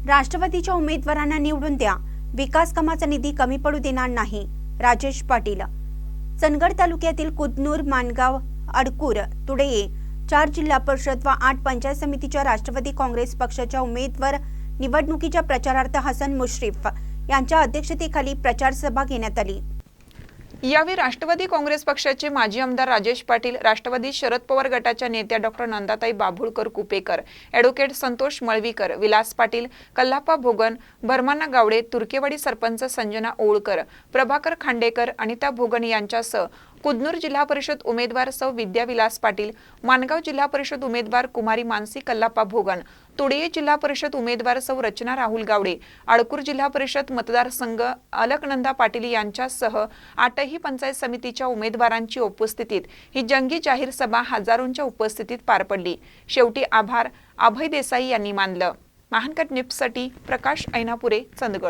राष्ट्रवादीच्या उमेदवारांना निवडून द्या, विकास कामाचा निधी कमी पडू देणार नाही. राजेश पाटील. चंदगड तालुक्यातील कुदनूर, माणगाव, अडकूर, तुडये 4 जिल्हा परिषद व 8 पंचायत समितीच्या राष्ट्रवादी काँग्रेस पक्षाच्या उमेदवार निवडणुकीच्या प्रचारार्थ हसन मुश्रीफ यांच्या अध्यक्षतेखाली प्रचार सभा घेण्यात आली. यावेळी राष्ट्रवादी काँग्रेस पक्षाचे माजी आमदार राजेश पाटील, राष्ट्रवादी शरद पवार गटाच्या नेत्या डॉ. नंदाताई बाभुळकर कुपेकर, ॲडव्होकेट संतोष मळवीकर, विलास पाटील, कल्लाप्पा भोगन, भरमाना गावडे, तुर्केवाडी सरपंच संजना ओळकर, प्रभाकर खांडेकर, अनिता भोगन यांच्यासह कुदनूर जिल्हा परिषद उमेदवार सौ विद्या विलास पाटील, माणगाव जिल्हा परिषद उमेदवार कुमारी मानसी कल्लाप्पा भोगन, तुडये जिल्हा परिषद उमेदवार सौ रचना राहुल गावडे, अडकूर जिल्हा परिषद मतदारसंघ अलकनंदा पाटील यांच्यासह 8ही पंचायत समितीच्या उमेदवारांची उपस्थितीत ही जंगी जाहीर सभा हजारोंच्या उपस्थितीत पार पडली. शेवटी आभार अभय देसाई यांनी मानलं. महानकट न्यूजसाठी प्रकाश ऐनापुरे, चंदगड.